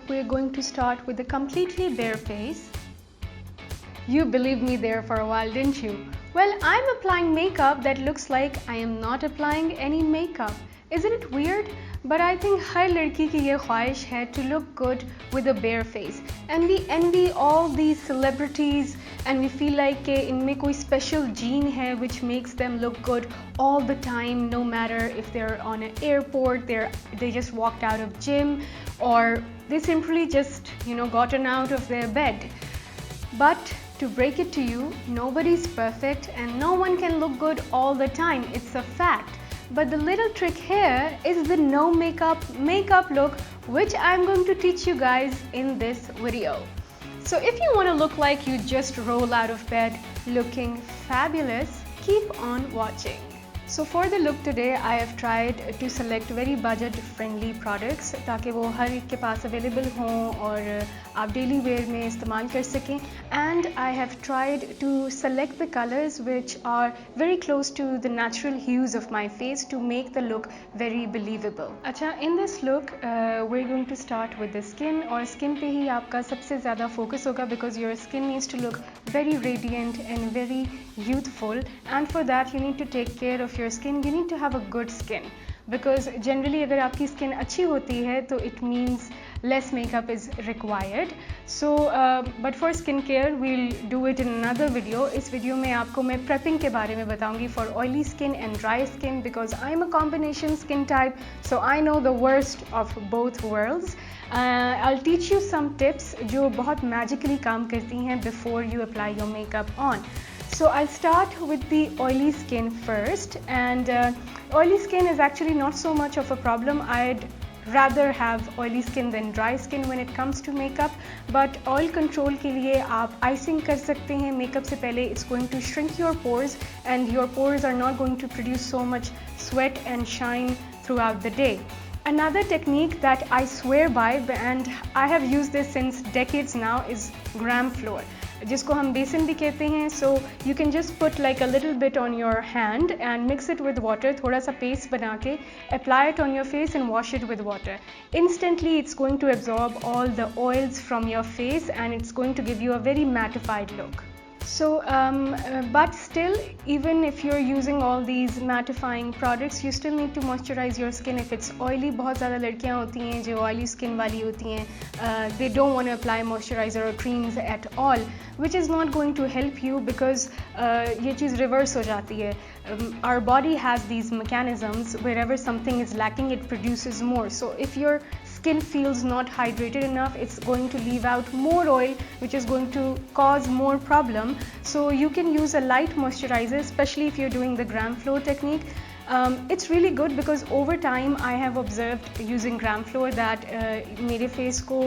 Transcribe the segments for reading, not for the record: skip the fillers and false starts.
we're going to start with a completely bare face. You believed me there for a while, didn't you? Well, I'm applying makeup that looks like I am not applying any makeup. Isn't it weird? But I think हर लड़की की ये ख्वाहिश है to look good with a bare face. And we envy all these celebrities and we feel like कि इनमें कोई special gene है which makes them look good all the time, no matter if they're on an airport, they just walked out of gym, or they simply just, gotten out of their bed. But to break it to you, nobody's perfect and no one can look good all the time. It's a fact. But the little trick here is the no makeup look, which I'm going to teach you guys in this video. So if you want to look like you just roll out of bed looking fabulous, keep on watching. So for the look today, I have tried to select very budget friendly products ताकि वो हर एक के पास available हों और आप daily wear में इस्तेमाल कर सकें. And I have tried to select the colors which are very close to the natural hues of my face to make the look very believable. अच्छा, in this look we're going to start with the skin, और skin पे ही आपका सबसे ज़्यादा focus होगा because your skin needs to look very radiant and very youthful, and for that you need to take care of your skin. You need to have a good skin because generally अगर आपकी skin अच्छी होती है तो it means less makeup is required. So but for skincare we'll do it in another video. इस video में आपको मैं prepping के बारे में बताऊंगी for oily skin and dry skin because I'm a combination skin type, so I know the worst of both worlds. I'll teach you some tips जो बहुत magically काम करती हैं before you apply your makeup on. So I'll start with the oily skin first, and oily skin is actually not so much of a problem. I'd rather have oily skin than dry skin when it comes to makeup, but oil control के लिए आप icing कर सकते हैं makeup से पहले. It's going to shrink your pores and your pores are not going to produce so much sweat and shine throughout the day. Another technique that I swear by, and I have used this since decades now, is gram flour, जिसको हम बेसन भी कहते हैं. So you can just put like a little bit on your hand and mix it with water, थोड़ा सा paste बना के apply it on your face and wash it with water. Instantly it's going to absorb all the oils from your face and it's going to give you a very mattified look. So but still, even if you're using all these mattifying products, you still need to moisturize your skin if it's oily. बहुत ज़्यादा लड़कियाँ होती हैं जो oily skin वाली होती हैं, they don't want to apply moisturizer or creams at all, which is not going to help you because ये चीज़ reverse हो जाती है. Our body has these mechanisms. Wherever something is lacking, it produces more. So if your skin feels not hydrated enough, it's going to leave out more oil, which is going to cause more problem. So you can use a light moisturizer, especially if you're doing the gram flour technique. It's really good because over time I have observed using gram flour that मेरे face को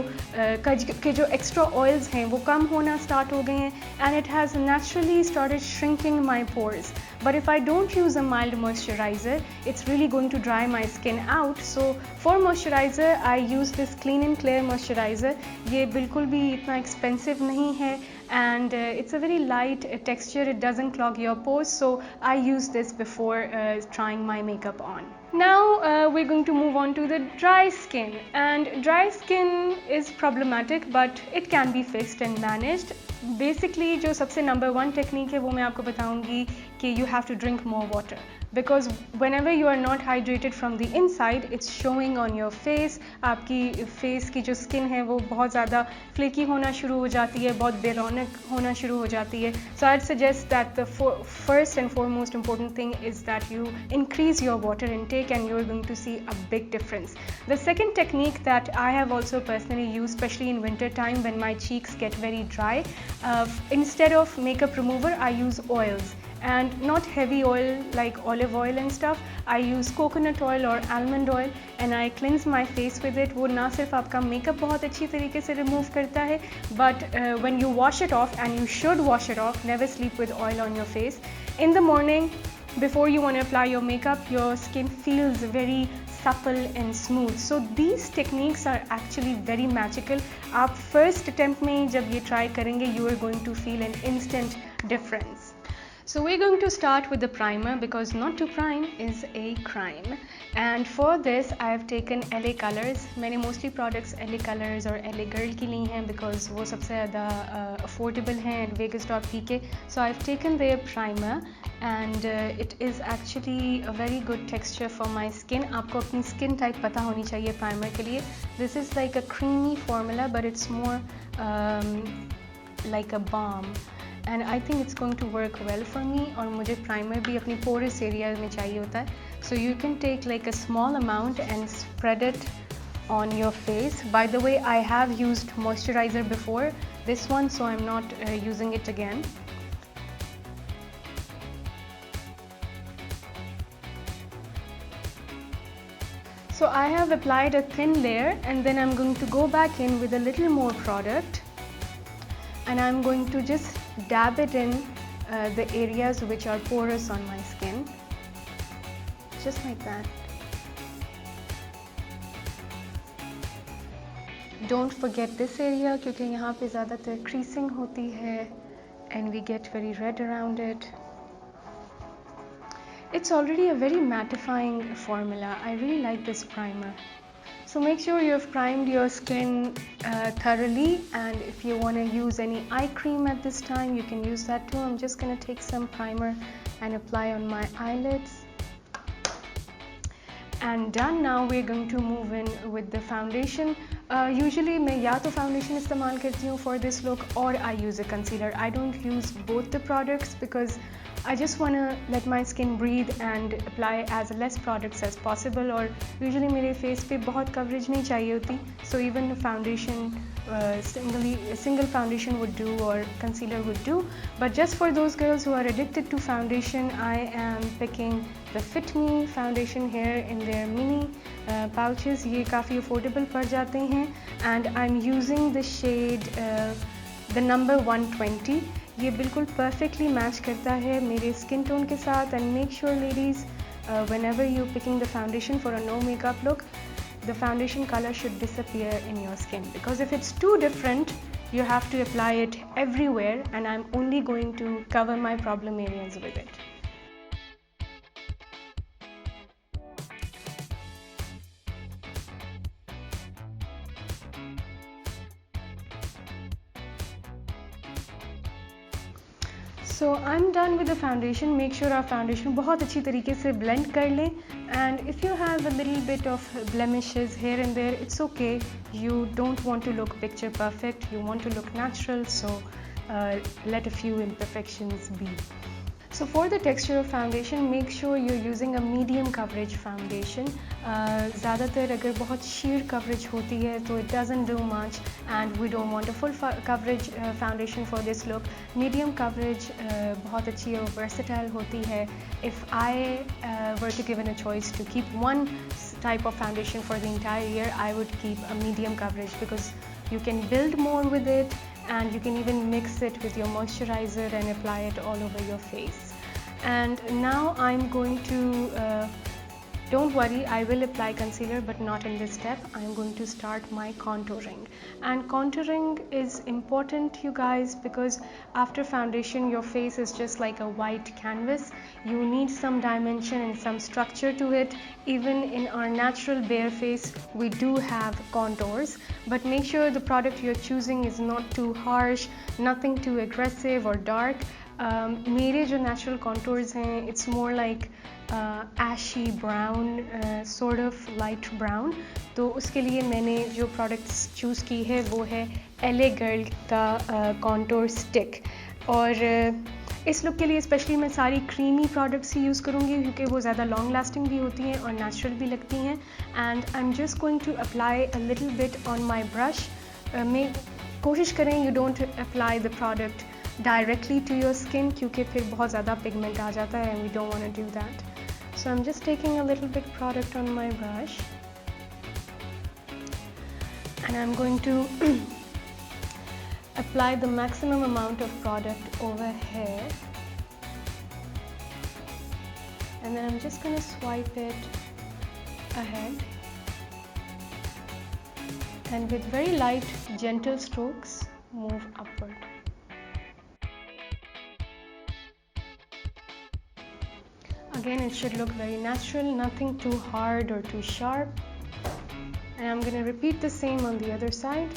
के जो extra oils हैं वो कम होना start हो गए हैं, and it has naturally started shrinking my pores. But if I don't use a mild moisturizer, it's really going to dry my skin out. So for moisturizer, I use this Clean and Clear moisturizer. ये बिल्कुल भी इतना expensive नहीं है, and it's a very light texture. It doesn't clog your pores, so I use this before trying my makeup on. Now we're going to move on to the dry skin, and dry skin is problematic but it can be fixed and managed. Basically जो सबसे number one technique है वो मैं आपको बताऊंगी कि you have to drink more water, because whenever you are not hydrated from the inside, it's showing on your face. आपकी face की जो skin है वो बहुत ज़्यादा flaky होना शुरू हो जाती है, बहुत बेरौनक होना शुरू हो जाती है. So I'd suggest that the first and foremost important thing is that you increase your water intake and you're going to see a big difference. The second technique that I have also personally used, especially in winter time when my cheeks get very dry, instead of makeup remover, I use oils. And not heavy oil like olive oil and stuff. I use coconut oil or almond oil and I cleanse my face with it. वो ना सिर्फ आपका makeup बहुत अच्छी तरीके से remove करता है, but when you wash it off, and you should wash it off, never sleep with oil on your face. In the morning, before you want to apply your makeup, your skin feels very supple and smooth. So these techniques are actually very magical. आप first attempt में जब ये try करेंगे, you are going to feel an instant difference. So we're going to start with the primer because not to prime is a crime. And for this I've taken LA colors. मैंने mostly products LA colors और LA girl की ली हैं because वो सबसे ज़्यादा affordable हैं at vegas.pk. So I've taken their primer and it is actually a very good texture for my skin. आपको अपनी skin type पता होनी चाहिए primer के लिए. This is like a creamy formula but it's more like a balm. And I think it's going to work well for me. और मुझे primer भी अपनी porous area में चाहिए होता है. So you can take like a small amount and spread it on your face. By the way, I have used moisturizer before this one, so I'm not using it again. So I have applied a thin layer and then I'm going to go back in with a little more product and I'm going to just dab it in the areas which are porous on my skin, just like that. Don't forget this area क्योंकि यहाँ पे ज़्यादातर creasing होती है and we get very red around it. It's already a very mattifying formula. I really like this primer. So make sure you've primed your skin thoroughly, and if you want to use any eye cream at this time, you can use that too. I'm just going to take some primer and apply on my eyelids. And done. Now we're going to move in with the foundation. Usually मैं या तो foundation इस्तेमाल करती हूँ for this look or I use a concealer. I don't use both the products because I just want to let my skin breathe and apply as less products as possible. और usually मेरे face पे बहुत coverage नहीं चाहिए होती. So even a foundation, single foundation would do or concealer would do. But just for those girls who are addicted to foundation, I am picking the Fit Me foundation here in their mini pouches. ये काफ़ी affordable पड़ जाते हैं and I'm using the shade the number 120. ये बिल्कुल perfectly match करता है मेरे skin tone के साथ. And make sure ladies, whenever you're picking the foundation for a no makeup look, the foundation color should disappear in your skin, because if it's too different you have to apply it everywhere and I'm only going to cover my problem areas with it. So I'm done with the foundation. Make sure our foundation बहुत अच्छी तरीके से blend कर लें. And if you have a little bit of blemishes here and there, it's okay. You don't want to look picture perfect. You want to look natural. So let a few imperfections be. So for the texture of foundation, make sure you're using a medium coverage foundation. ज़्यादातर अगर बहुत sheer coverage होती है तो it doesn't do much and we don't want a full coverage foundation for this look. Medium coverage बहुत अच्छी और versatile होती है. If I were to given a choice to keep one type of foundation for the entire year, I would keep a medium coverage because you can build more with it and you can even mix it with your moisturizer and apply it all over your face. And now I'm going to don't worry, I will apply concealer but not in this step. I'm going to start my contouring. And contouring is important, you guys, because after foundation your face is just like a white canvas. You need some dimension and some structure to it. Even in our natural bare face we do have contours, but make sure the product you're choosing is not too harsh, nothing too aggressive or dark. मेरे जो natural contours हैं, it's more like ashy brown, sort of light brown. तो उसके लिए मैंने जो products choose की है वो है LA Girl का contour stick. और इस look के लिए especially मैं सारी creamy products ही use करूँगी क्योंकि वो ज़्यादा long lasting भी होती हैं और natural भी लगती हैं. And I'm just going to apply a little bit on my brush. मैं कोशिश करें you don't apply the product directly to your skin क्योंकि फिर बहुत ज़्यादा pigment आ जाता है and we don't want to do that. So I'm just taking a little bit product on my brush and I'm going to apply the maximum amount of product over here and then I'm just going to swipe it ahead and with very light gentle strokes move upward. Again, it should look very natural, nothing too hard or too sharp. And I'm going to repeat the same on the other side.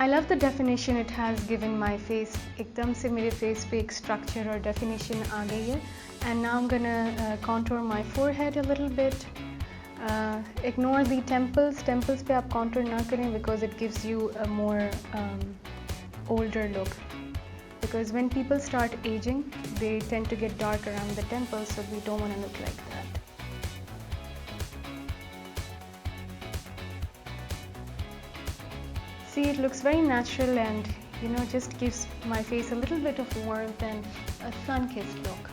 I love the definition it has given my face. एकदम से मेरे face पे एक structure और definition आ गई है. And now I'm gonna contour my forehead a little bit. Ignore the temples. Temples पे आप contour ना करें because it gives you a more older look. Because when people start aging, they tend to get dark around the temples, so we don't want to look like that. See, it looks very natural and just gives my face a little bit of warmth and a sun-kissed look.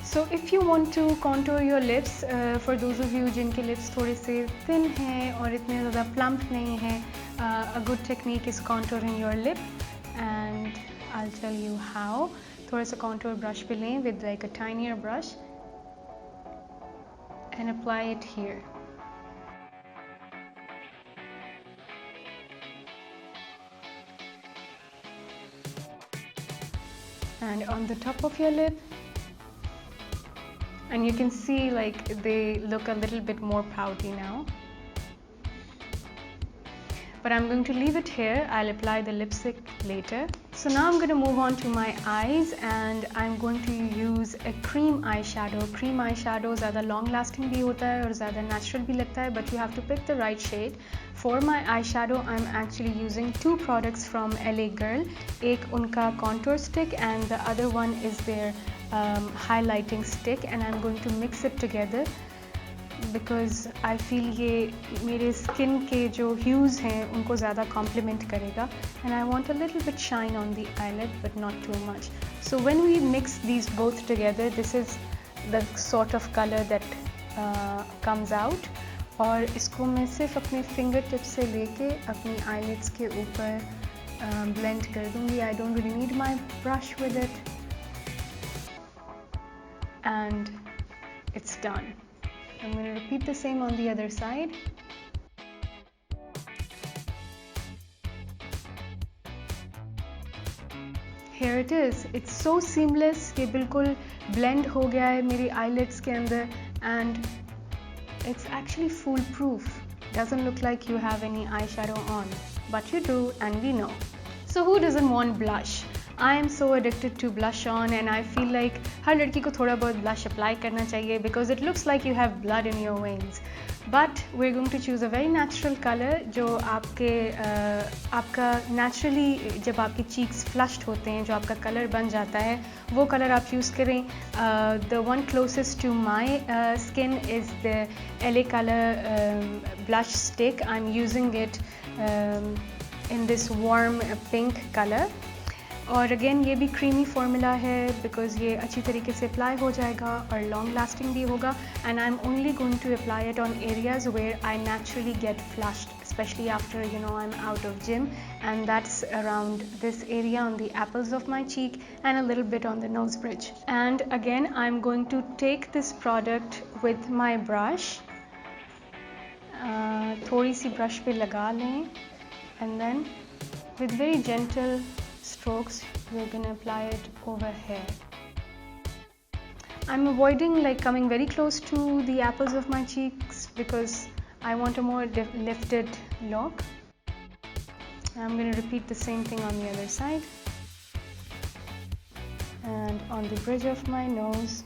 So if you want to contour your lips, for those of you जिनके lips थोड़े से thin हैं और इतने ज़्यादा plump नहीं हैं, a good technique is contouring your lip, and I'll tell you how. थोड़ा सा contour brush पे लें with like a tinier brush and apply it here. And on the top of your lip. And you can see like they look a little bit more pouty now. But I'm going to leave it here. I'll apply the lipstick later. So now I'm going to move on to my eyes, and I'm going to use a cream eyeshadow. Cream eyeshadow ज़्यादा long lasting भी होता है और ज़्यादा natural भी लगता है, but you have to pick the right shade. For my eyeshadow, I'm actually using two products from LA Girl. एक उनका contour stick and the other one is their highlighting stick, and I'm going to mix it together because I feel ये मेरे skin के जो hues हैं उनको ज़्यादा complement करेगा, and I want a little bit shine on the eyelid but not too much. So when we mix these both together, this is the sort of color that comes out. और इसको मैं सिर्फ अपने finger tips से लेके अपनी eyelids के ऊपर blend कर दूँगी. I don't really need my brush with it. And it's done. I'm going to repeat the same on the other side. Here it is. It's so seamless. ये बिल्कुल blend हो गया है मेरी eyelids के अंदर, and it's actually foolproof. Doesn't look like you have any eyeshadow on, but you do, and we know. So who doesn't want blush? I am so addicted to blush on, and I feel like हर लड़की को थोड़ा बहुत blush apply करना चाहिए because it looks like you have blood in your veins. But we're going to choose a very natural color जो आपका naturally जब आपके cheeks flushed होते हैं, जो आपका color बन जाता है, वो color आप use करें. The one closest to my skin is the LA color blush stick. I'm using it in this warm pink color. और अगेन ये भी क्रीमी फार्मूला है बिकॉज ये अच्छी तरीके से अप्लाई हो जाएगा और लॉन्ग लास्टिंग भी होगा. And I am only going to apply it on areas where I naturally get flushed, especially after I'm out of gym, and that's around this area on the apples of my cheek and a little bit on the nose bridge. And again I'm going to take this product with my brush. थोड़ी सी brush पे लगा लें, and then with very gentle strokes we're going to apply it over here. I'm avoiding like coming very close to the apples of my cheeks because I want a more lifted look. I'm going to repeat the same thing on the other side and on the bridge of my nose.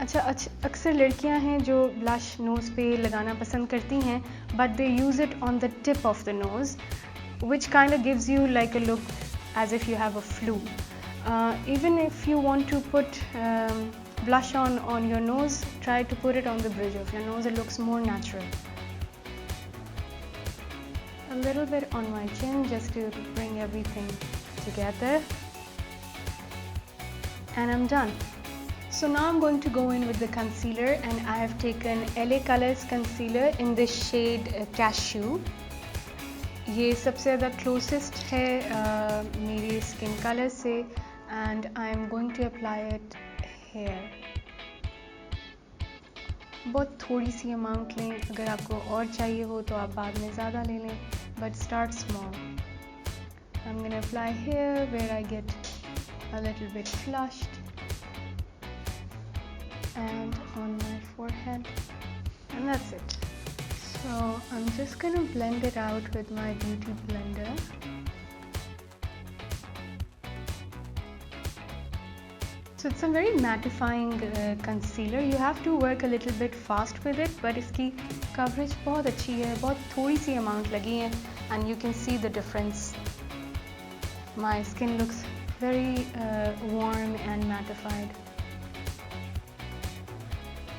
अच्छा अक्सर लड़कियां हैं जो blush nose पे लगाना पसंद करती हैं, but they use it on the tip of the nose, which kind of gives you like a look as if you have a flu. Even if you want to put blush on your nose, try to put it on the bridge of your nose. It looks more natural. A little bit on my chin just to bring everything together, and I'm done. So now I'm going to go in with the concealer, and I have taken LA Colors concealer in the shade Cashew. ये सबसे ज़्यादा closest है मेरी skin color से, and I'm going to apply it here. बहुत थोड़ी सी amount लें, अगर आपको और चाहिए हो तो आप बाद में ज़्यादा ले लें, but start small. I'm going to apply here where I get a little bit flushed and on my forehead, and that's it. So I'm just going to blend it out with my beauty blender. So it's a very mattifying concealer. You have to work a little bit fast with it, but इसकी coverage बहुत अच्छी है, बहुत थोड़ी सी amount लगी है, and you can see the difference. My skin looks very warm and mattified.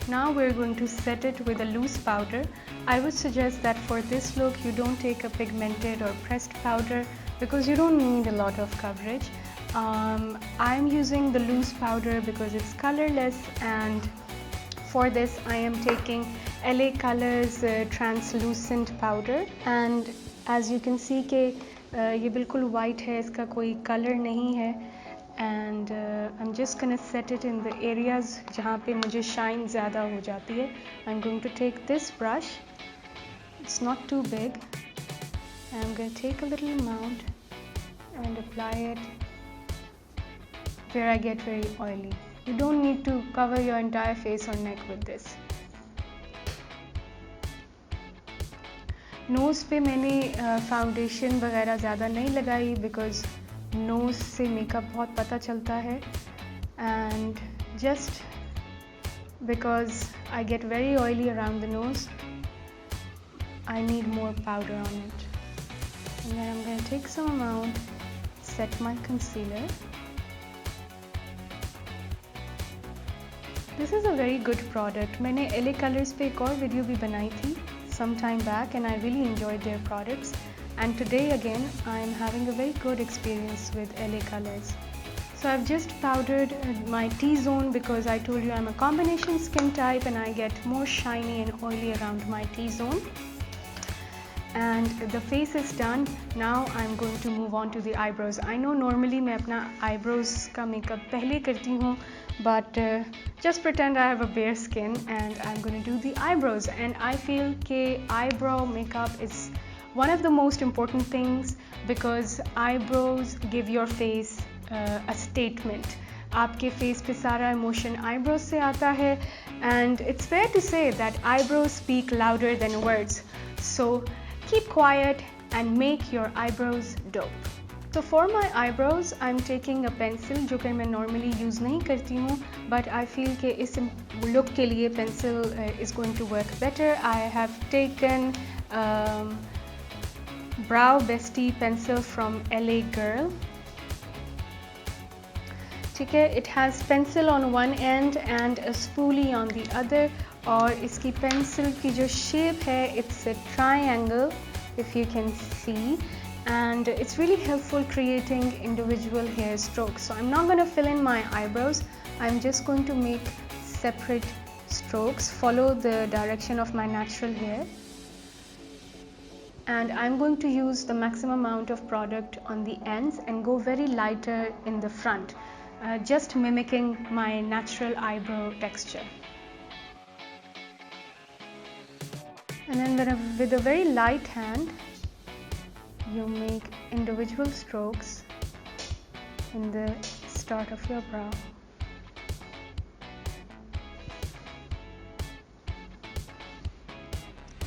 Now we're going to set it with a loose powder. I would suggest that for this look you don't take a pigmented or pressed powder because you don't need a lot of coverage. I'm using the loose powder because it's colorless, and for this I am taking LA Colors translucent powder, and as you can see कि ये बिल्कुल white है, इसका कोई color नहीं है, and I'm just gonna set it in the areas जहाँ पे मुझे shine ज़्यादा हो जाती है. I'm going to take this brush, it's not too big, and I'm going to take a little amount and apply it where I get very oily. You don't need to cover your entire face or neck with this. Nose पे मैंने foundation वगैरह ज़्यादा नहीं लगाई because nose से makeup बहुत पता चलता है, and just because I get very oily around the nose, I need more powder on it. And then I'm going to take some amount, set my concealer. This is a very good product. मैंने LA Colors पे एक और video भी बनाई थी some time back, and I really enjoyed their products. And today again, I am having a very good experience with LA Colors. So I've just powdered my T-zone because I told you I'm a combination skin type and I get more shiny and oily around my T-zone. And the face is done. Now I'm going to move on to the eyebrows. I know normally मैं अपना eyebrows का makeup पहले करती हूँ, but just pretend I have a bare skin and I'm going to do the eyebrows. And I feel कि eyebrow makeup is one of the most important things because eyebrows give your face a statement. आपके face पे सारा emotion eyebrows से आता है, and it's fair to say that eyebrows speak louder than words. So keep quiet and make your eyebrows dope. So for my eyebrows, I'm taking a pencil जो कि मैं normally use नहीं करती हूँ, but I feel कि इस look के लिए pencil is going to work better. I have taken Brow Bestie pencil from LA Girl. ठीक है, it has pencil on one end and a spoolie on the other, और इसकी pencil की जो shape है, it's a triangle if you can see, and it's really helpful creating individual hair strokes. So I'm not going to fill in my eyebrows, I'm just going to make separate strokes, follow the direction of my natural hair, and I'm going to use the maximum amount of product on the ends and go very lighter in the front, just mimicking my natural eyebrow texture. And then with a very light hand, you make individual strokes in the start of your brow.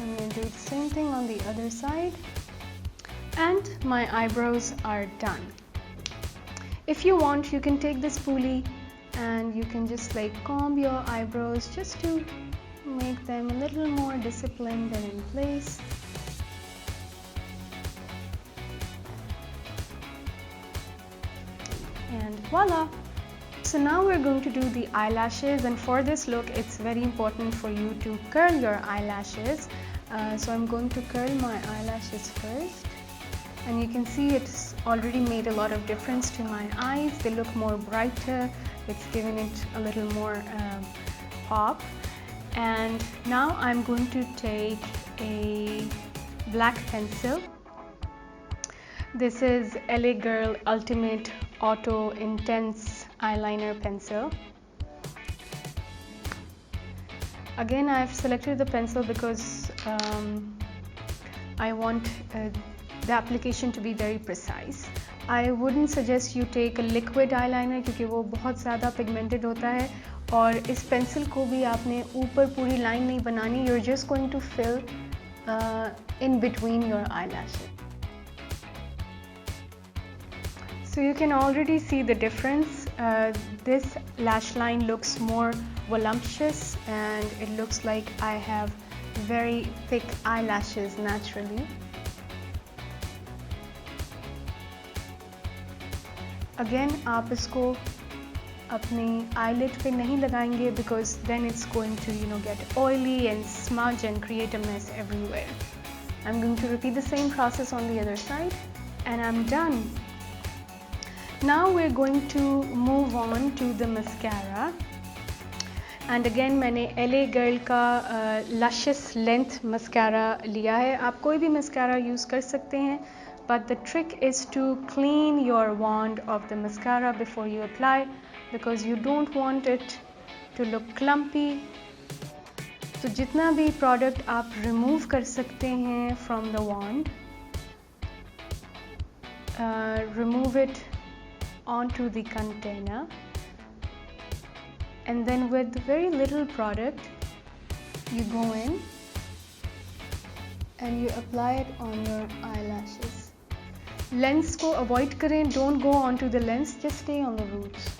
I'm going to do the same thing on the other side, and my eyebrows are done. If you want, you can take the spoolie and you can just like comb your eyebrows just to make them a little more disciplined and in place. And voila! So now we're going to do the eyelashes, and for this look it's very important for you to curl your eyelashes. So I'm going to curl my eyelashes first, and you can see it's already made a lot of difference to my eyes. They look more brighter, it's given it a little more pop. And now I'm going to take a black pencil. This is LA Girl Ultimate Auto Intense Eyeliner Pencil. Again, I've selected the pencil because I want the application to be very precise. I wouldn't suggest you take a liquid eyeliner क्योंकि वो बहुत ज़्यादा pigmented होता है, और इस pencil को भी आपने ऊपर पूरी लाइन नहीं बनानी. You're just going to fill in between your eyelashes. So you can already see the difference. This lash line looks more voluptuous and it looks like I have very thick eyelashes naturally. Again, आप इसको अपने eyelid पे नहीं लगाएंगे because then it's going to get oily and smudge and create a mess everywhere. I'm going to repeat the same process on the other side and I'm done. Now we're going to move on to the mascara. And again मैंने LA Girl का luscious length mascara लिया है. आप कोई भी mascara use कर सकते हैं, but the trick is to clean your wand of the mascara before you apply because you don't want it to look clumpy. तो जितना भी product आप remove कर सकते हैं from the wand, remove it onto the container, and then with very little product you go in and you apply it on your eyelashes. Lens को avoid करें, don't go onto the lens, just stay on the roots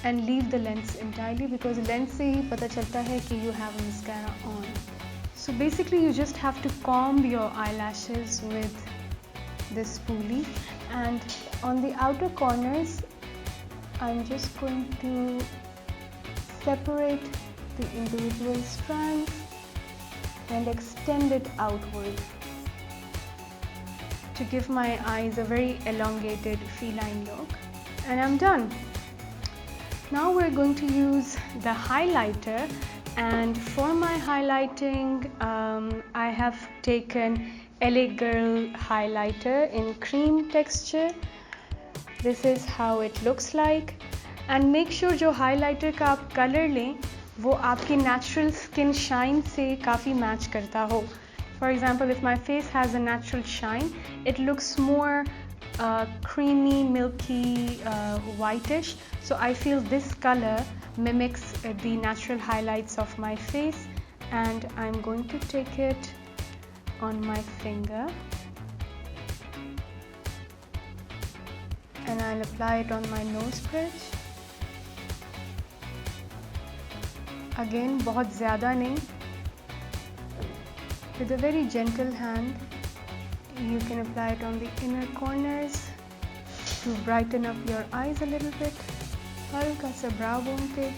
and leave the lens entirely because lens से ही पता चलता है कि you have a mascara on. So basically you just have to comb your eyelashes with this spoolie, and on the outer corners I'm just going to separate the individual strands and extend it outward to give my eyes a very elongated feline look, and I'm done. Now we're going to use the highlighter, and for my highlighting I have taken LA Girl highlighter in cream texture. This is how it looks like, and make sure जो highlighter का आप color लें वो आपकी natural skin shine से काफ़ी match करता हो. For example, if my face has a natural shine, it looks more creamy, milky, whitish. So I feel this color mimics the natural highlights of my face, and I'm going to take it on my finger and I'll apply it on my nose bridge. Again, बहुत ज़्यादा नहीं. With a very gentle hand, you can apply it on the inner corners to brighten up your eyes a little bit. हल्का सा brow bone पे.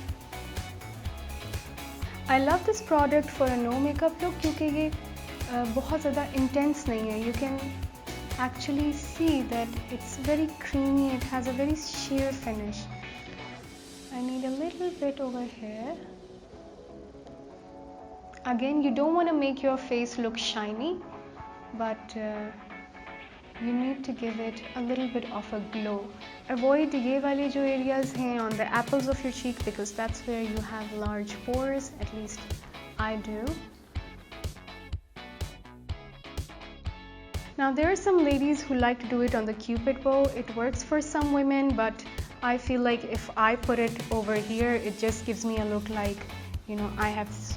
I love this product for a no makeup look क्योंकि ये बहुत ज़्यादा intense नहीं है. You can actually see that it's very creamy. It has a very sheer finish. I need a little bit over here. Again, you don't want to make your face look shiny, but you need to give it a little bit of a glow. Avoid ये वाले जो areas हैं on the apples of your cheek because that's where you have large pores. At least I do. Now there are some ladies who like to do it on the cupid bow. It works for some women, but I feel like if I put it over here, it just gives me a look like,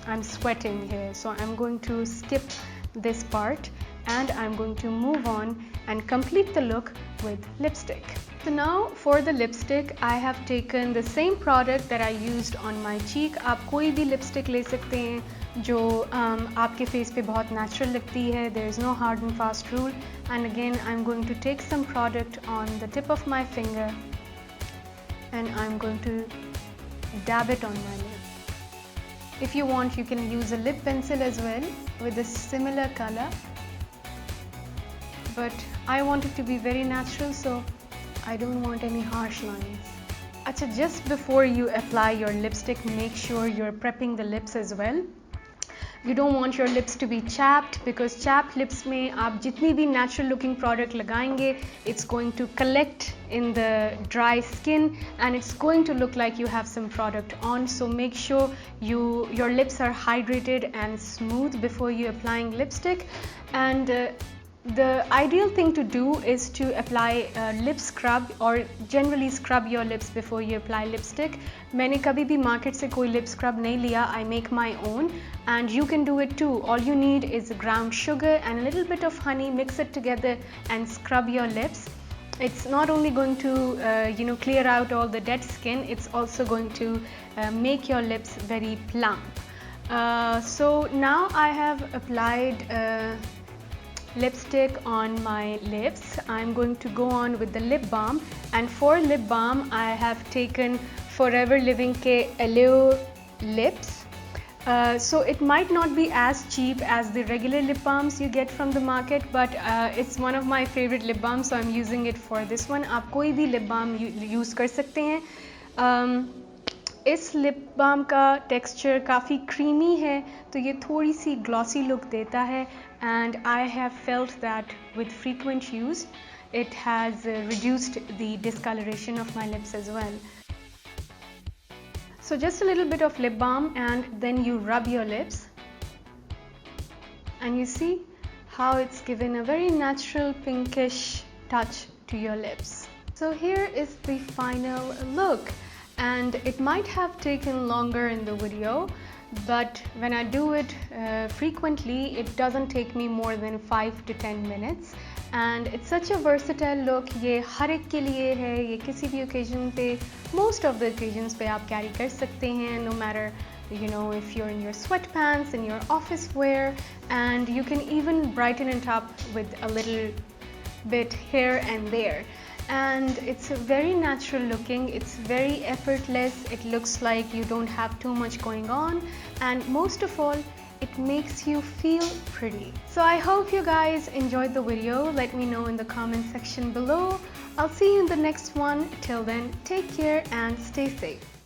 I'm sweating here. So I'm going to skip this part and I'm going to move on and complete the look with lipstick. So now for the lipstick, I have taken the same product that I used on my cheek. आप कोई भी lipstick ले सकते हैं जो आपके face पे बहुत natural लगती है. There is no hard and fast rule. And again, I'm going to take some product on the tip of my finger and I'm going to dab it on my lip. If you want, you can use a lip pencil as well with a similar color. But I want it to be very natural, so I don't want any harsh lines. Achha, just before you apply your lipstick, make sure you're prepping the lips as well. You don't want your lips to be chapped, because chapped lips में आप जितनी भी natural looking product लगाएंगे, it's going to collect in the dry skin and it's going to look like you have some product on. So make sure your lips are hydrated and smooth before you applying lipstick. And the ideal thing to do is to apply lip scrub, or generally scrub your lips before you apply lipstick. मैंने कभी भी market से कोई lip scrub नहीं लिया. I make my own and you can do it too. All you need is ground sugar and a little bit of honey. Mix it together and scrub your lips. It's not only going to clear out all the dead skin, it's also going to make your lips very plump. So now I have applied lipstick on my lips. I'm going to go on with the lip balm, and for lip balm I have taken Forever Living के Allure lips. So it might not be as cheap as the regular lip balms you get from the market, but it's one of my favorite lip balms, so I'm using it for this one. आप कोई भी lip balm use कर सकते हैं. इस lip balm का texture काफ़ी creamy है, तो ये थोड़ी सी ग्लॉसी लुक देता है, and I have felt that with frequent use it has reduced the discoloration of my lips as well. So just a little bit of lip balm and then you rub your lips and you see how it's given a very natural pinkish touch to your lips. So here is the final look. And it might have taken longer in the video, but when I do it frequently, it doesn't take me more than 5 to 10 minutes. And it's such a versatile look. ये हर एक के लिए है, ये किसी भी occasion पे, most of the occasions पे आप carry कर सकते हैं, no matter if you're in your sweatpants, in your office wear, and you can even brighten it up with a little bit here and there. And it's very natural looking, it's very effortless, it looks like you don't have too much going on, and most of all, it makes you feel pretty. So I hope you guys enjoyed the video. Let me know in the comment section below. I'll see you in the next one. Till then, take care and stay safe.